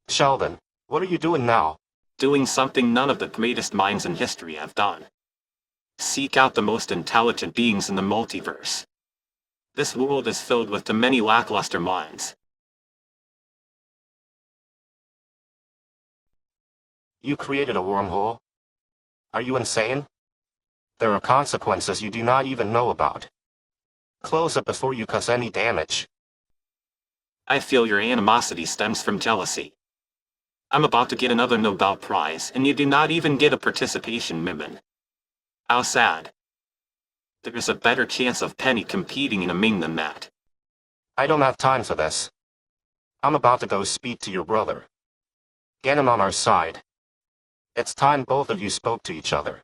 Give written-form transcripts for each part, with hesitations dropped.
Sheldon, what are you doing now? Doing something none of the greatest minds in history have done. Seek out the most intelligent beings in the multiverse. This world is filled with too many lackluster minds. You created a wormhole? Are you insane? There are consequences you do not even know about. Close it before you cause any damage. I feel your animosity stems from jealousy. I'm about to get another Nobel Prize, and you do not even get a participation ribbon. How sad. There is a better chance of Penny competing in a meme than that. I don't have time for this. I'm about to go speak to your brother. Get him on our side. It's time both of you spoke to each other.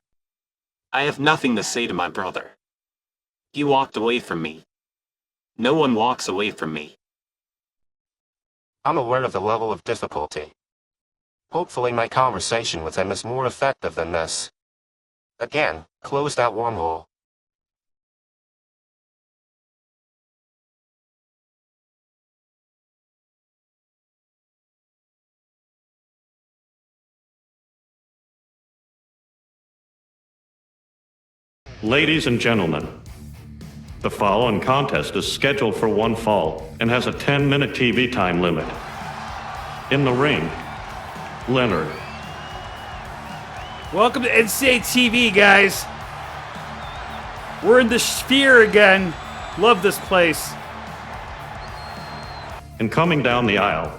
I have nothing to say to my brother. He walked away from me. No one walks away from me. I'm aware of the level of difficulty. Hopefully my conversation with him is more effective than this. Again, close that wormhole. Ladies and gentlemen, the following contest is scheduled for one fall and has a 10-minute TV time limit. In the ring, Leonard. Welcome to NCA TV, guys. We're in the Sphere again. Love this place. And coming down the aisle,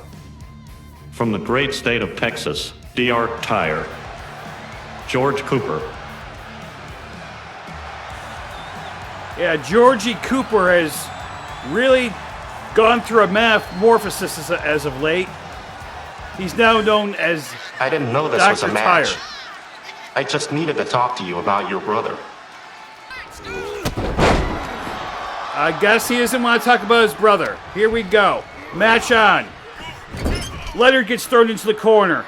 from the great state of Texas, DR Tire, George Cooper. Yeah, Georgie Cooper has really gone through a metamorphosis as of late. He's now known as I didn't know this was a Dr. match. Tire. I just needed to talk to you about your brother. I guess he doesn't want to talk about his brother. Here we go. Match on. Leonard gets thrown into the corner.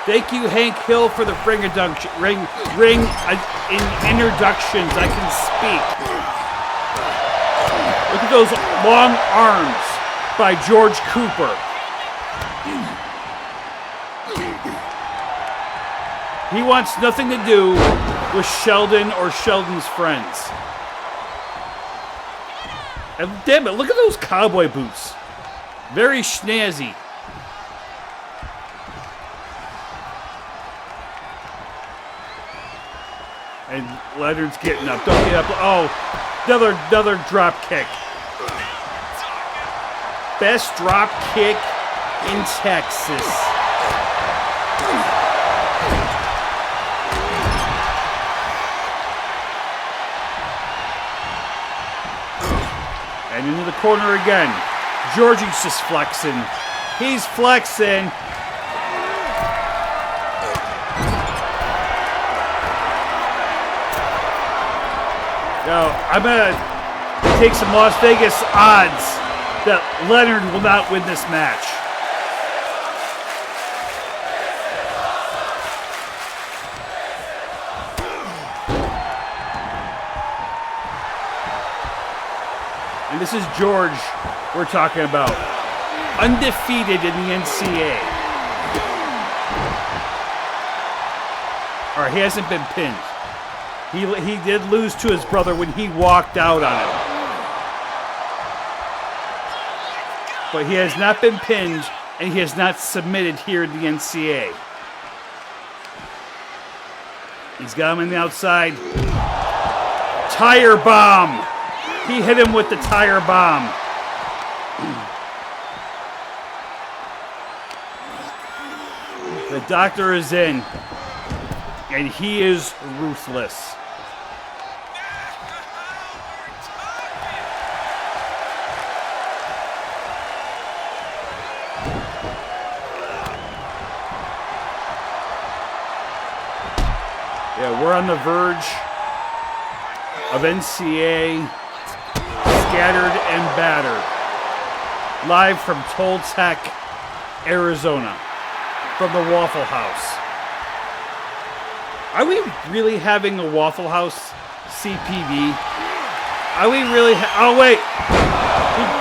Thank you, Hank Hill, for the ring introductions. I can speak. Look at those long arms by George Cooper. He wants nothing to do with Sheldon or Sheldon's friends. And damn it, look at those cowboy boots. Very snazzy. And Leonard's getting up. Don't get up. Oh, another drop kick. Best drop kick in Texas. And into the corner again. Georgie's just flexing. He's flexing. Now, I'm going to take some Las Vegas odds that Leonard will not win this match. And this is George we're talking about. Undefeated in the NCA. Or he hasn't been pinned. He did lose to his brother when he walked out on him. But he has not been pinned, and he has not submitted here in the NCA. He's got him on the outside. Tire bomb! He hit him with the tire bomb. The doctor is in, and he is ruthless. Yeah, we're on the verge of NCA Scattered and Battered. Live from Toltec, Arizona. From the Waffle House. Are we really having a Waffle House CPV? Are we really oh wait!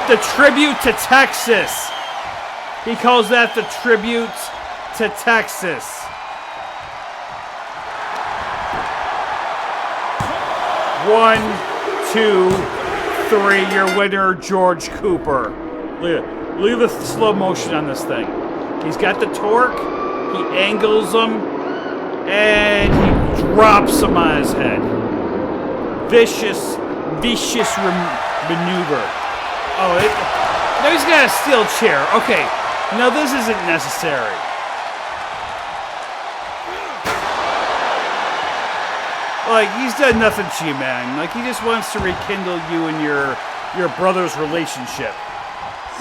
The tribute to Texas. He calls that the tribute to Texas. One, two, three. Your winner, George Cooper. Look at the slow motion on this thing. He's got the torque. He angles him, and he drops him on his head. Vicious maneuver. Oh, now he's got a steel chair. Okay, now this isn't necessary. Like, he's done nothing to you, man. Like, he just wants to rekindle you and your brother's relationship.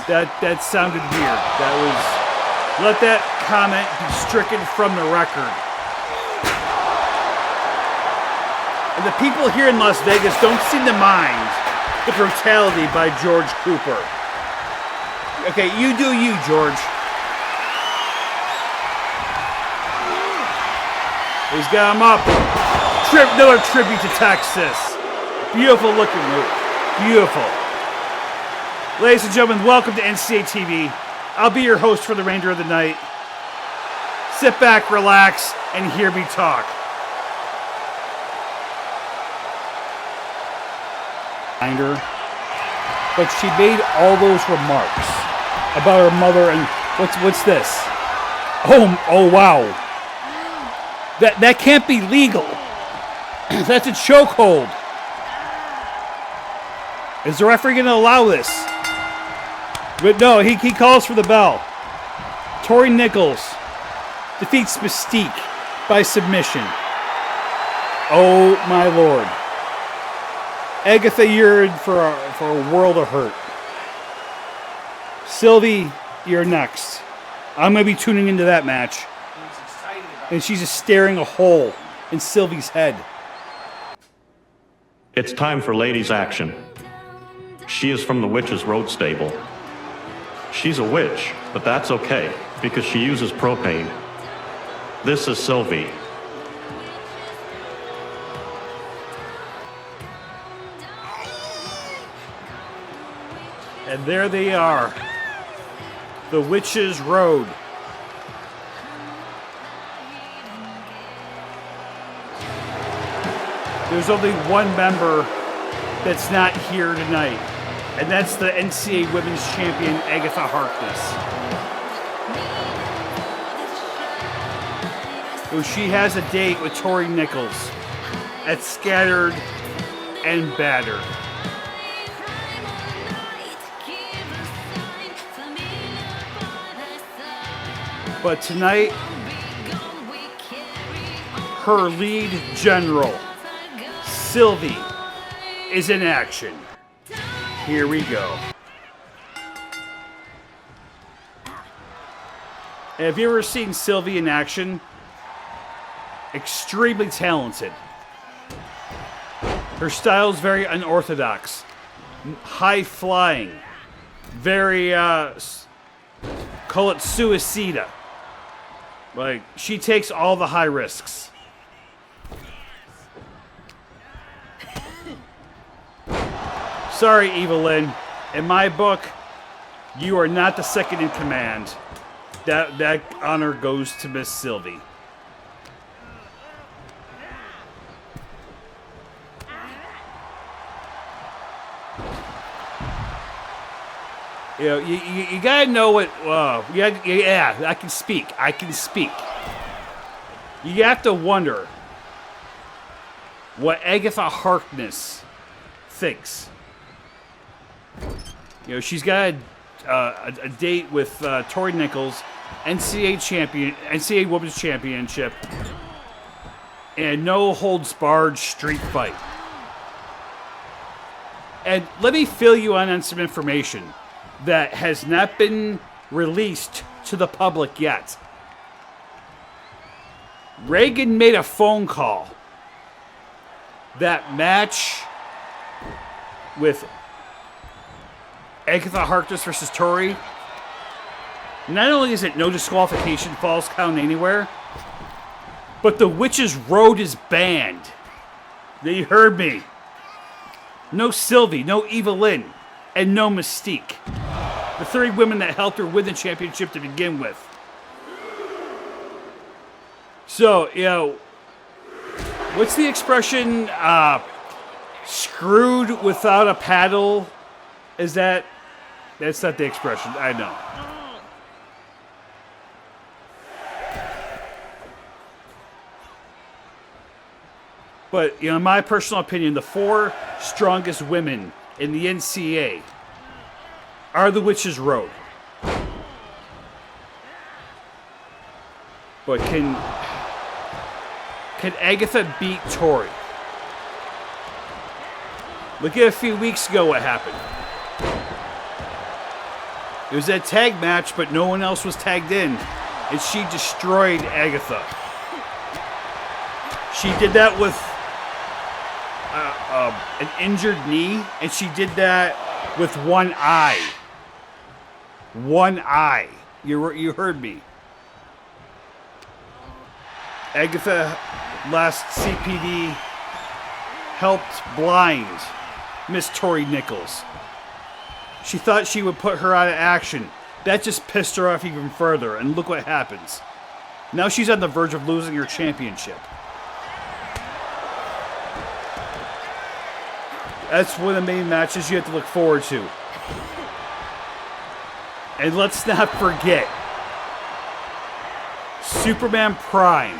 That sounded weird. That was... Let that comment be stricken from the record. And the people here in Las Vegas don't seem to mind the brutality by George Cooper. Okay, you do you, George. He's got him up. Another tribute to Texas. Beautiful looking move. Beautiful. Ladies and gentlemen, welcome to NCA TV. I'll be your host for the remainder of the night. Sit back, relax, and hear me talk. But she made all those remarks about her mother and what's this? Oh wow. That can't be legal. That's a chokehold. Is the referee going to allow this? But no, he calls for the bell. Tori Nichols defeats Mystique by submission. Oh my lord. Agatha, you're in for a world of hurt. Sylvie, you're next. I'm going to be tuning into that match. And she's just staring a hole in Sylvie's head. It's time for ladies' action. She is from the Witch's Road stable. She's a witch, but that's okay, because she uses propane. This is Sylvie. And there they are. The Witch's Road. There's only one member that's not here tonight, and that's the NCA Women's Champion, Agatha Harkness. So she has a date with Tori Nichols at Scattered and Battered. But tonight, her lead general, Sylvie, is in action. Here we go. Have you ever seen Sylvie in action? Extremely talented. Her style is very unorthodox. High flying. Very, call it suicida. Like, she takes all the high risks. Sorry, Evelyn. In my book, you are not the second in command. That honor goes to Miss Sylvie. You know, you gotta know what. Yeah, I can speak. You have to wonder what Agatha Harkness thinks. You know, she's got a date with Tori Nichols, NCA Women's Championship, and no holds barred street fight. And let me fill you on some information that has not been released to the public yet. Reagan made a phone call. That match with Agatha Harkness versus Tori, not only is it no disqualification, falls count anywhere, but the Witch's Road is banned. You heard me. No Sylvie, no Evelyn. and no Mystique. The 3 women that helped her win the championship to begin with. So, you know, what's the expression? Screwed without a paddle? Is that... That's not the expression, I know. But, you know, in my personal opinion, the 4 strongest women in the NCA are the Witch's Road. But can Agatha beat Tori? Look at a few weeks ago what happened. It was that tag match, but no one else was tagged in. And she destroyed Agatha. She did that with an injured knee, and she did that with one eye. One eye. You heard me. Agatha, last CPD, helped blind Miss Tori Nichols. She thought she would put her out of action. That just pissed her off even further, and look what happens. Now she's on the verge of losing her championship. That's one of the main matches you have to look forward to. And let's not forget, Superman Prime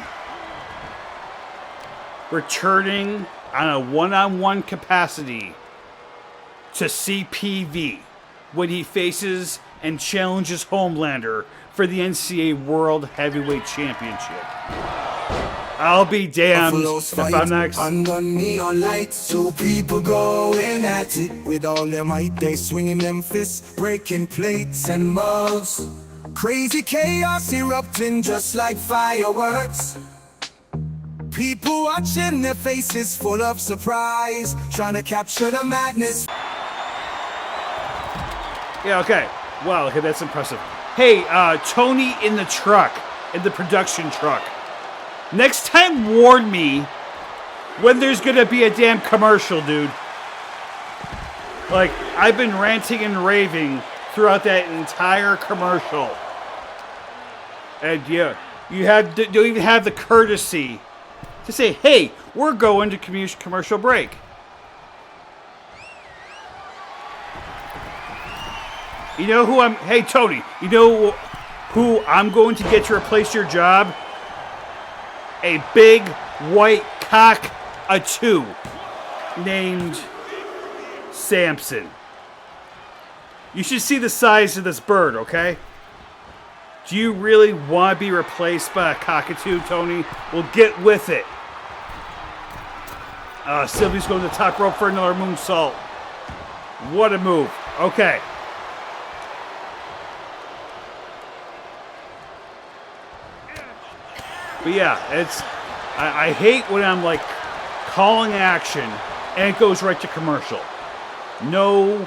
returning on a one-on-one capacity to CPV when he faces and challenges Homelander for the NCA World Heavyweight Championship. I'll be damned if I'm not... Under neon lights, 2 people going at it. With all their might, they swinging them fists, breaking plates and mugs. Crazy chaos erupting just like fireworks. People watching, their faces full of surprise, trying to capture the madness. Yeah, okay. Wow, okay, that's impressive. Hey, Tony in the truck, in the production truck. Next time, warn me when there's gonna be a damn commercial, dude. Like, I've been ranting and raving throughout that entire commercial. And yeah, you don't even have the courtesy to say, hey, we're going to commercial break. You know who hey, Tony, you know who I'm going to get to replace your job? A big white cock, a 2, named Samson. You should see the size of this bird, okay? Do you really want to be replaced by a cockatoo, Tony? Well, get with it. Sylvie's going to the top rope for another moonsault. What a move. Okay. But yeah, it's... I hate when I'm like calling action and it goes right to commercial. No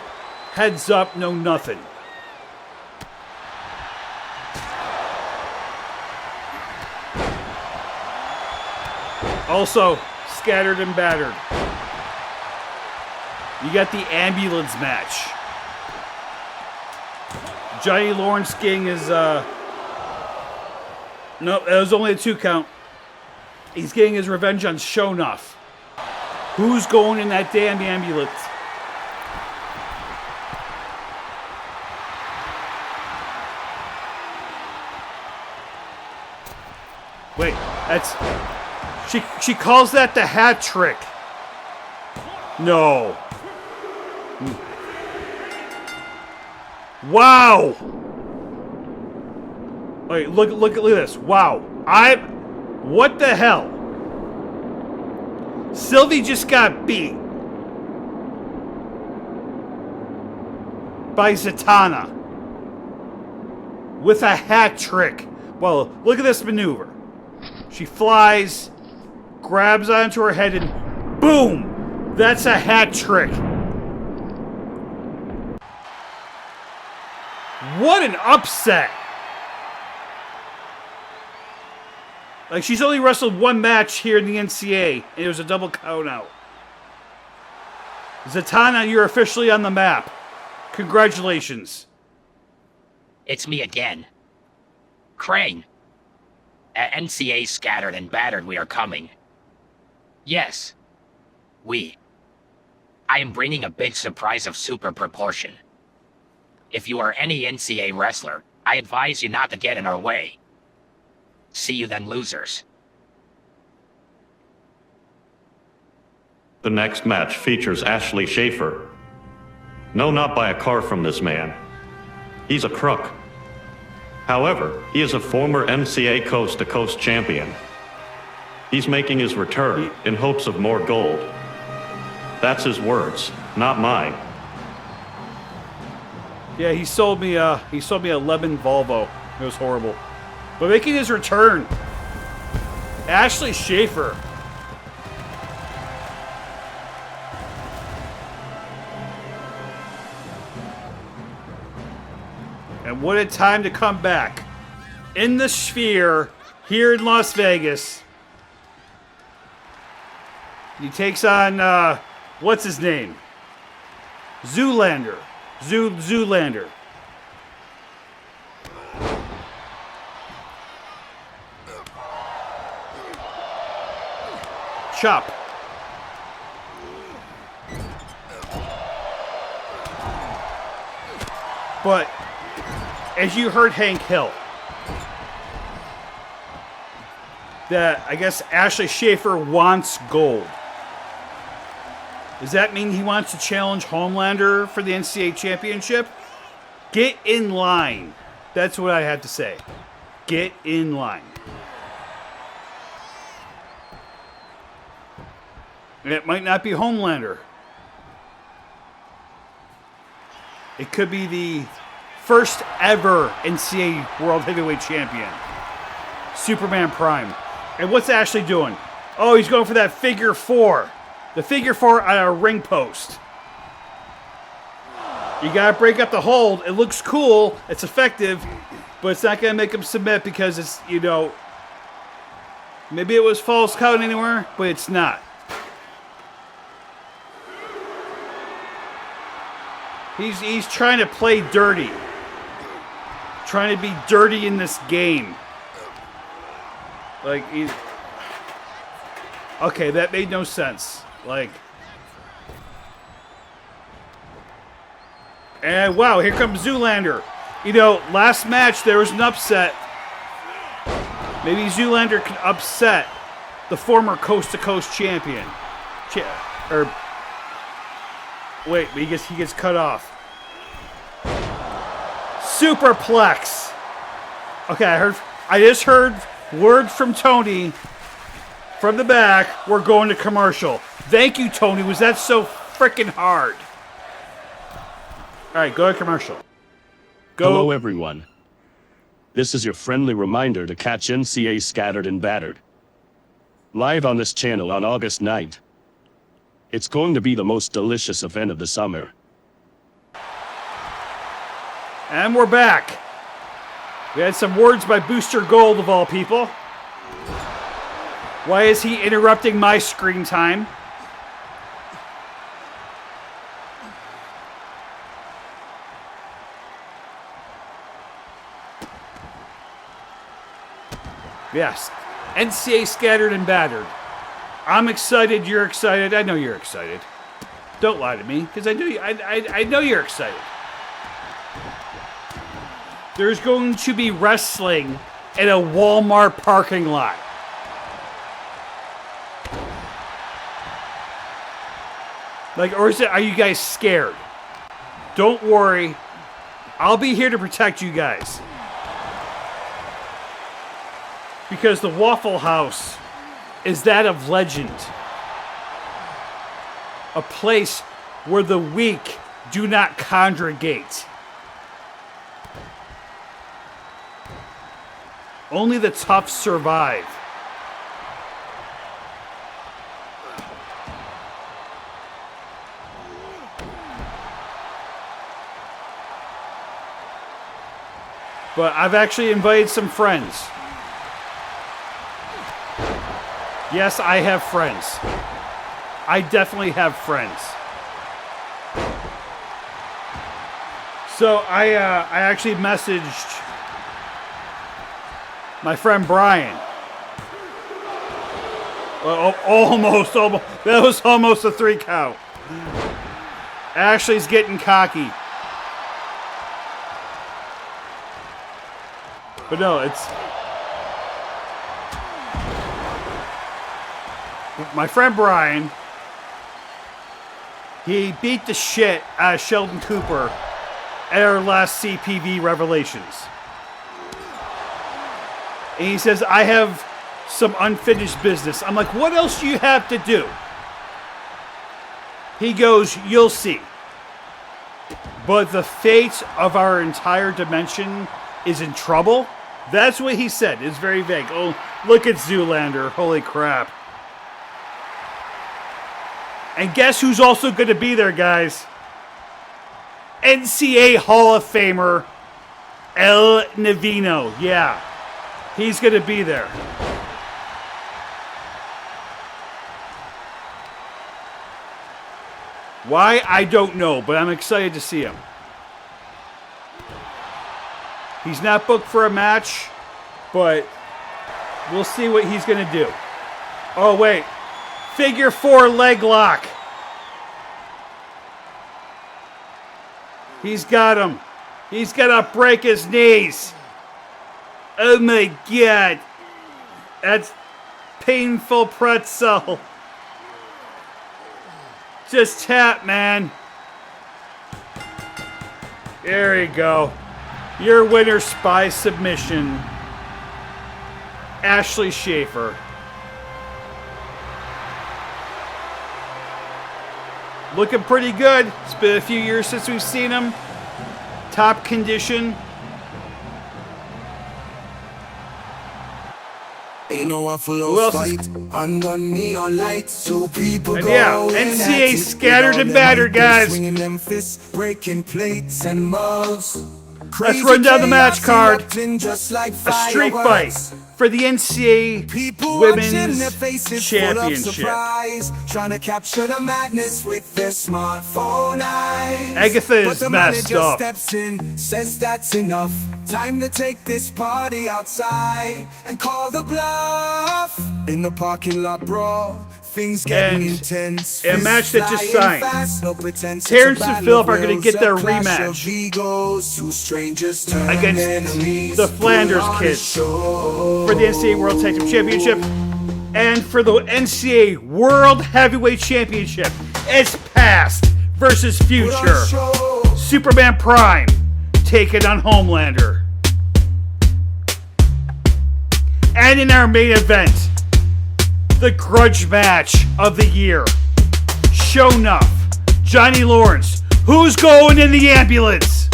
heads up, no nothing. Also, scattered and battered. You got the ambulance match. Johnny Lawrence King is, nope, that was only a 2 count. He's getting his revenge on Shonuff. Who's going in that damn ambulance? Wait, that's... She calls that the hat trick. No. Wow. Wait, look at this. Wow. What the hell? Sylvie just got beat by Zatanna with a hat trick. Well, look at this maneuver. She flies, grabs onto her head, and boom! That's a hat trick. What an upset! Like, she's only wrestled 1 match here in the NCA, and it was a double count out. Zatanna, you're officially on the map. Congratulations. It's me again. Crane. At NCA Scattered and Battered, we are coming. Yes. We. I am bringing a big surprise of super proportion. If you are any NCA wrestler, I advise you not to get in our way. See you then, losers. The next match features Ashley Schaefer. No, not by a car from this man. He's a crook. However, he is a former NCA Coast to Coast champion. He's making his return in hopes of more gold. That's his words, not mine. Yeah, he sold me a lemon Volvo. It was horrible. But making his return, Ashley Schaefer. And what a time to come back. In the Sphere, here in Las Vegas. He takes on, what's his name? Zoolander. Zoolander. Chop. But as you heard Hank Hill, that I guess Ashley Schaefer wants gold. Does that mean he wants to challenge Homelander for the NCAA championship? Get in line. That's what I have to say. Get in line. And it might not be Homelander. It could be the first ever NCAA World Heavyweight Champion, Superman Prime. And what's Ashley doing? Oh, he's going for that figure four. The figure four on a ring post. You gotta break up the hold. It looks cool. It's effective. But it's not gonna make him submit because it's, you know, maybe it was false count anywhere, but it's not. He's trying to play dirty. Trying to be dirty in this game. Like, he's... Okay, that made no sense. Like... And wow, here comes Zoolander. You know, last match there was an upset. Maybe Zoolander can upset the former Coast to Coast champion. Wait, but he gets cut off. Superplex. Okay, I just heard word from Tony from the back. We're going to commercial. Thank you, Tony. Was that so freaking hard? All right, go to commercial. Go. Hello, everyone. This is your friendly reminder to catch NCA Scattered and Battered live on this channel on August 9th. It's going to be the most delicious event of the summer. And we're back. We had some words by Booster Gold, of all people. Why is he interrupting my screen time? Yes, NCA Scattered and Battered. I'm excited, you're excited, I know you're excited. Don't lie to me, because I know you're excited. There's going to be wrestling in a Walmart parking lot. Like, or is it, are you guys scared? Don't worry, I'll be here to protect you guys. Because the Waffle House is that of legend. A place where the weak do not congregate. Only the tough survive. But I've actually invited some friends. Yes, I have friends. I definitely have friends. So I actually messaged my friend Brian. Almost. That was almost a 3 count. Ashley's getting cocky. But no, it's... My friend Brian, he beat the shit out of Sheldon Cooper at our last CPV Revelations. And he says, I have some unfinished business. I'm like, what else do you have to do? He goes, you'll see. But the fate of our entire dimension is in trouble. That's what he said. It's very vague. Oh, look at Zoolander. Holy crap. And guess who's also going to be there, guys? NCA Hall of Famer El Navino. Yeah. He's going to be there. Why? I don't know, but I'm excited to see him. He's not booked for a match, but we'll see what he's going to do. Oh, wait. Figure 4 leg lock. He's got him. He's going to break his knees. Oh, my God. That's painful pretzel. Just tap, man. There you go. Your winner by submission, Ashley Schaefer. Looking pretty good. It's been a few years since we've seen him. Top condition. Ain't no one full fight under neon lights, so people and go yeah, NCA scattered and battered, guys. Swinging them fists, breaking plates and mugs. Let's run down the match card. Just like a street fight for the NCA Women's Championship. Trying to capture the madness with their smartphone eyes. Agatha is messed up. Steps in, says that's enough. Time to take this party outside and call the bluff. In the parking lot, bro. Things getting intense. A match that just signed. Terrence and Phillip are going to get their rematch against the Flanders Kids for the NCAA World Tag Team Championship and for the NCAA World Heavyweight Championship. It's past versus future. Superman Prime taking on Homelander. And in our main event, the grudge match of the year. Show enough. Johnny Lawrence. Who's going in the ambulance?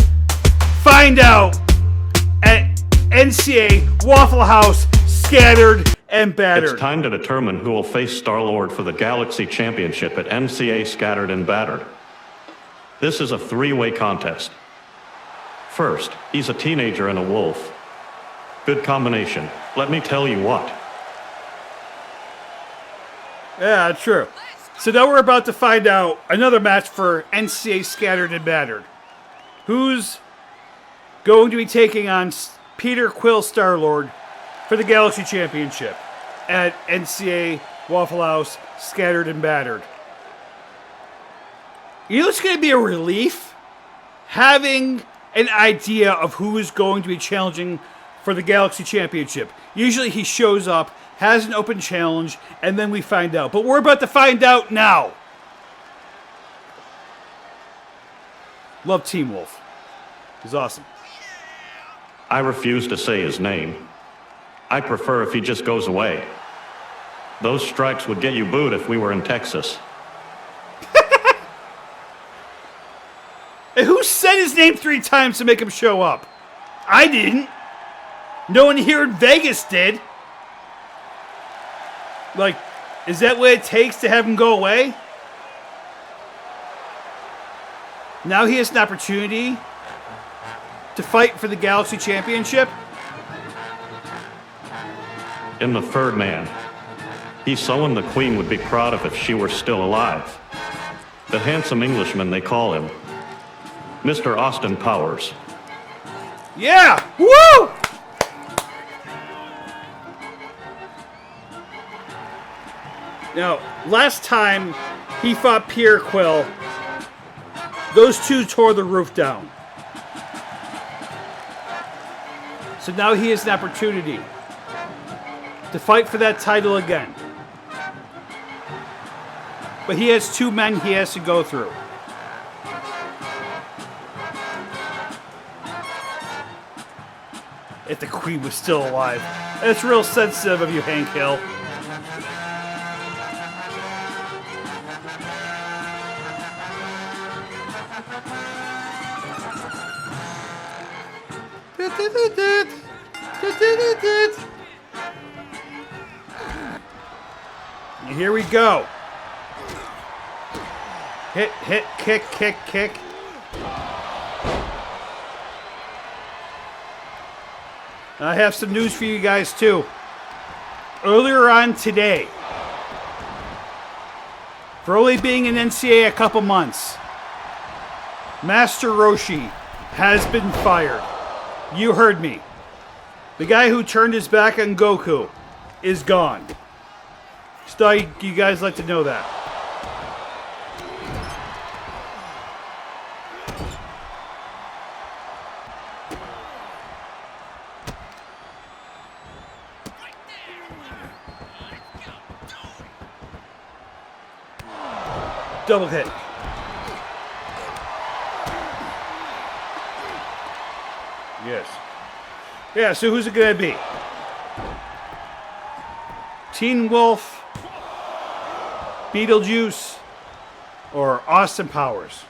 Find out at NCA Waffle House Scattered and Battered. It's time to determine who will face Star-Lord for the Galaxy Championship at NCA Scattered and Battered. This is a 3-way contest. First, he's a teenager and a wolf. Good combination. Let me tell you what. Yeah, true. So now we're about to find out another match for NCA Scattered and Battered. Who's going to be taking on Peter Quill Star-Lord for the Galaxy Championship at NCA Waffle House Scattered and Battered. You know it's going to be a relief? Having an idea of who is going to be challenging for the Galaxy Championship. Usually he shows up, has an open challenge, and then we find out. But we're about to find out now. Love Team Wolf. He's awesome. I refuse to say his name. I prefer if he just goes away. Those stripes would get you booed if we were in Texas. And who said his name 3 times to make him show up? I didn't. No one here in Vegas did. Like, is that what it takes to have him go away? Now he has an opportunity to fight for the Galaxy Championship. In the third man. He's someone the Queen would be proud of if she were still alive. The handsome Englishman, they call him. Mr. Austin Powers. Yeah! Woo! Now, last time he fought Pierre Quill, those two tore the roof down. So now he has an opportunity to fight for that title again. But he has two men he has to go through. If the Queen was still alive. That's real sensitive of you, Hank Hill. And here we go. Hit, hit, kick, kick, kick. I have some news for you guys too. Earlier on today, for only being in NCA a couple months, Master Roshi has been fired. You heard me. The guy who turned his back on Goku is gone. Just thought you guys like to know that. Double hit. Yes. Yeah, so who's it gonna be? Teen Wolf, Beetlejuice, or Austin Powers?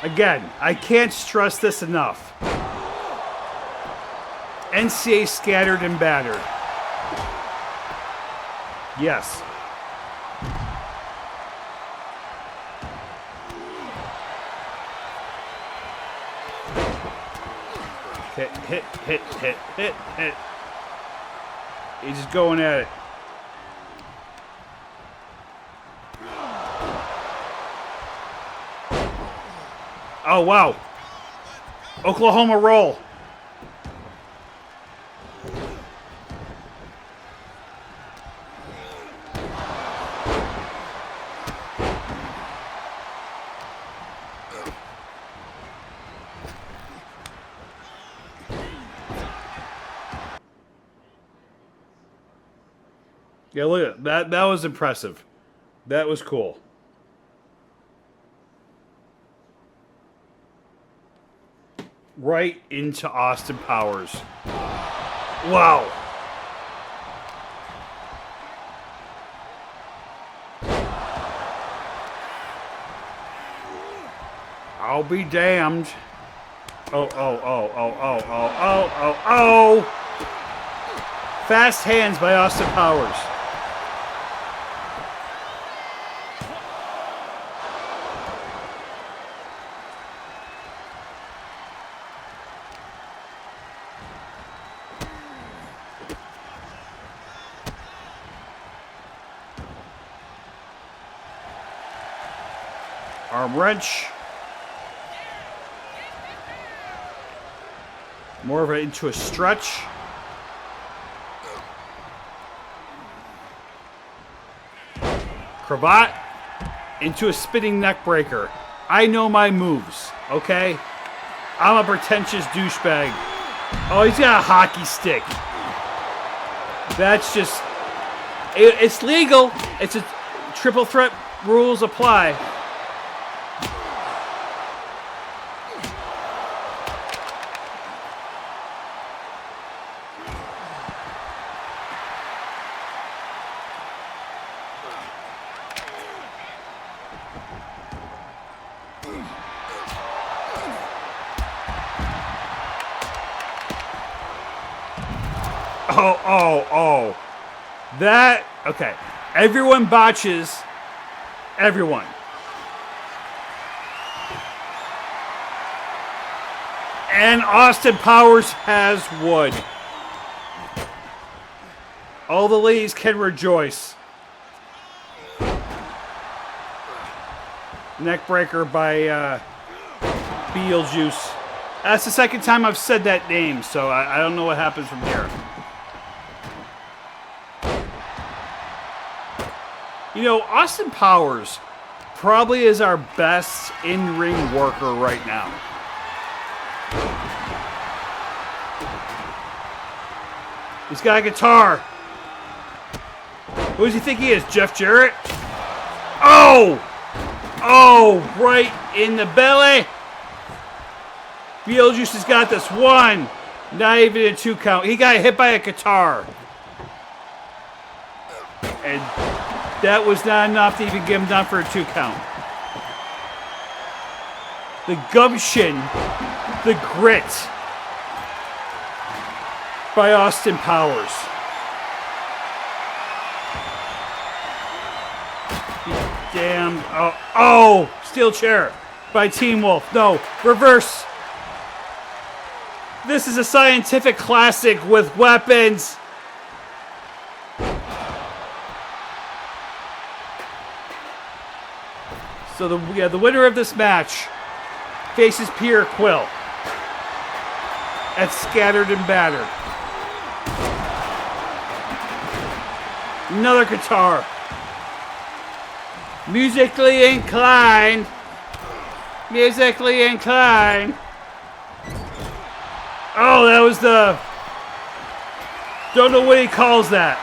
Again, I can't stress this enough. NCA scattered and battered. Yes. Hit, hit, hit, hit, hit, hit. He's just going at it. Oh, wow. Oklahoma roll. Yeah, look at that. That was impressive. That was cool. Right into Austin Powers. Wow. I'll be damned. Oh, oh, oh, oh, oh, oh, oh, oh, oh. Fast hands by Austin Powers. Arm wrench. More of it into a stretch. Cravat into a spinning neck breaker. I know my moves, okay? I'm a pretentious douchebag. Oh, he's got a hockey stick. That's just... It's legal. It's a triple threat rules apply. Oh. That, okay. Everyone botches. Everyone. And Austin Powers has wood. All the ladies can rejoice. Neckbreaker by Beetlejuice. That's the second time I've said that name, so I don't know what happens from here. You know, Austin Powers probably is our best in-ring worker right now. He's got a guitar. Who does he think he is? Jeff Jarrett? Oh! Oh, right in the belly. Beetlejuice has got this one. Not even a 2 count. He got hit by a guitar. And that was not enough to even get him down for a 2 count. The gumption, the grit by Austin Powers. Damn. Oh, steel chair by Teen Wolf. No, reverse. This is a scientific classic with weapons. So the winner of this match faces Pierre Quill at Scattered and Battered. Another guitar. Musically inclined. Musically inclined. Oh, that was the... Don't know what he calls that.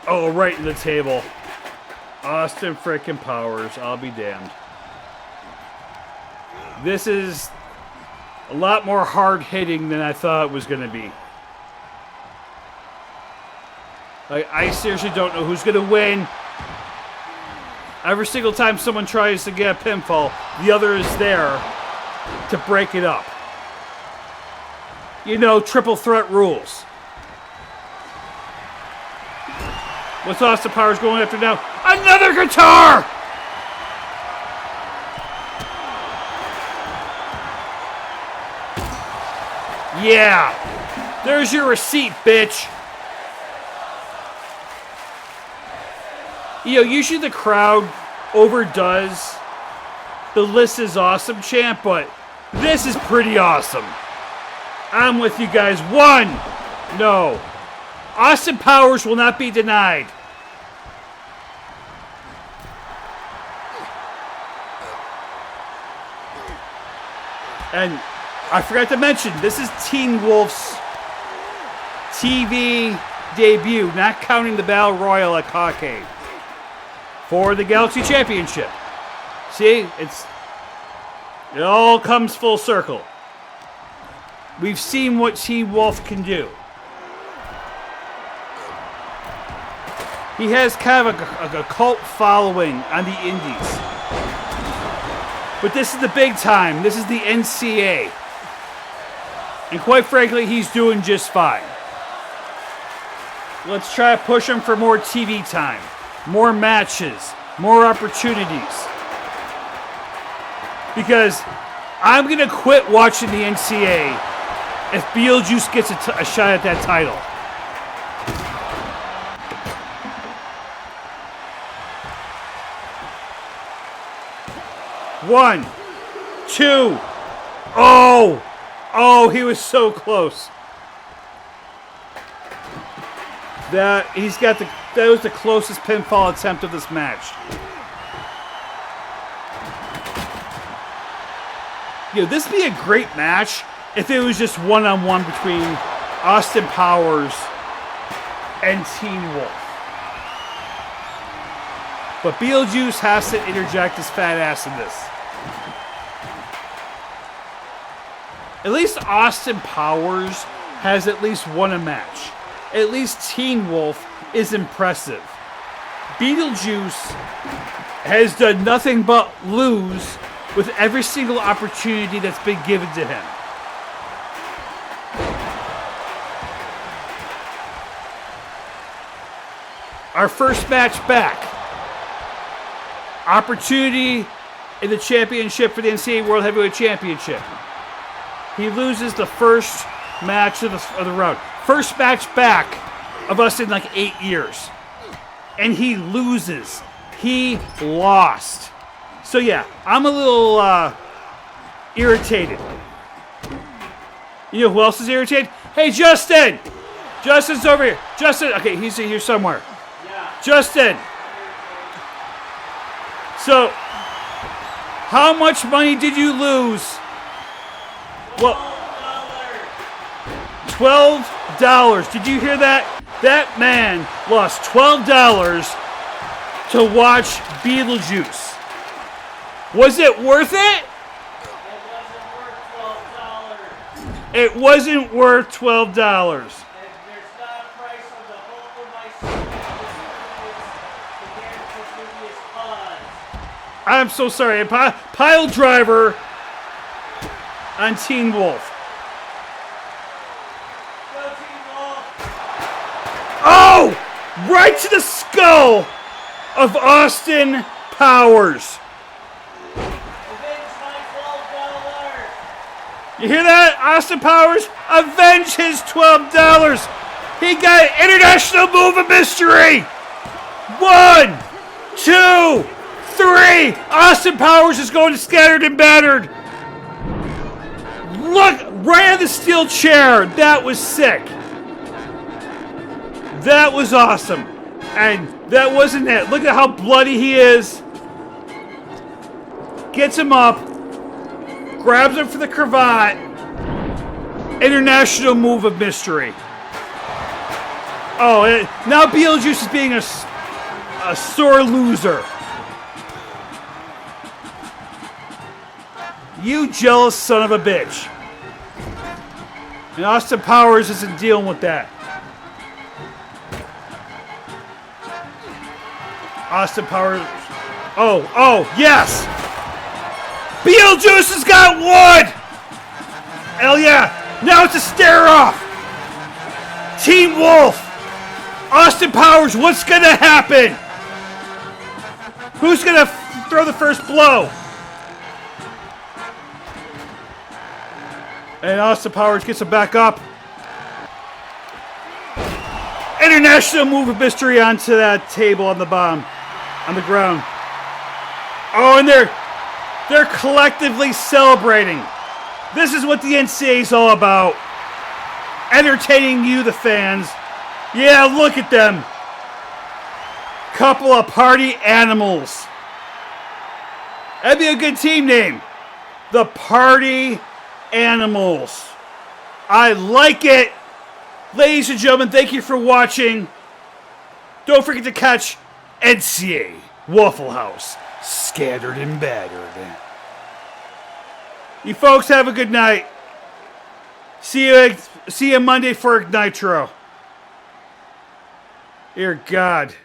Oh, right in the table. Austin frickin' Powers. I'll be damned. This is a lot more hard-hitting than I thought it was going to be. Like, I seriously don't know who's going to win. Every single time someone tries to get a pinfall, the other is there to break it up. You know, triple threat rules. What's Austin Powers going after now? Another guitar! Yeah. There's your receipt, bitch. You know, usually the crowd overdoes the "This is awesome" chant, but this is pretty awesome. I'm with you guys. One. No. Austin Powers will not be denied. And I forgot to mention, this is Teen Wolf's TV debut, not counting the Battle Royal at Cockade, for the Galaxy Championship. See, it all comes full circle. We've seen what Teen Wolf can do. He has kind of a cult following on the indies. But this is the big time. This is the NCA. And quite frankly, he's doing just fine. Let's try to push him for more TV time, more matches, more opportunities. Because I'm going to quit watching the NCA if Beetlejuice gets a shot at that title. One, two. Oh, he was so close. That was the closest pinfall attempt of this match. You know, this would be a great match if it was just one-on-one between Austin Powers and Teen Wolf. But Beetlejuice has to interject his fat ass in this. At least Austin Powers has at least won a match. At least Teen Wolf is impressive. Beetlejuice has done nothing but lose with every single opportunity that's been given to him. Our first match back. Opportunity in the championship for the NCAA World Heavyweight Championship. He loses the first match of the round. First match back of us in like 8 years. And he loses. He lost. So yeah, I'm a little irritated. You know who else is irritated? Hey, Justin! Justin's over here. Justin, okay, he's here somewhere. Justin! So, how much money did you lose? Well, $12. Did you hear that? That man lost $12 to watch Beetlejuice. Was it worth it? It wasn't worth $12. I'm so sorry. Pile driver on Teen Wolf. Oh! Right to the skull of Austin Powers. You hear that, Austin Powers? Avenge his $12. He got International Move of Mystery. 1, 2, 3. Austin Powers is going to Scattered and Battered. Look, right on the steel chair. That was sick. That was awesome. And that wasn't it. Look at how bloody he is. Gets him up. Grabs him for the cravat. International Move of Mystery. Oh, now Beetlejuice is being a sore loser. You jealous son of a bitch. And Austin Powers isn't dealing with that. Austin Powers. Oh, yes! Beetlejuice has got one! Hell yeah! Now it's a stare off! Team Wolf! Austin Powers, what's gonna happen? Who's gonna throw the first blow? And Austin Powers gets him back up. International Move of Mystery onto that table on the bottom. On the ground. Oh, and they're collectively celebrating. This is what the NCAA is all about. Entertaining you, the fans. Yeah, look at them. Couple of party animals. That'd be a good team name. The Party Animals. I like it. Ladies and gentlemen, thank you for watching. Don't forget to catch NCA Waffle House Scattered and Battered. You folks have a good night. See you Monday for Nitro. Dear God.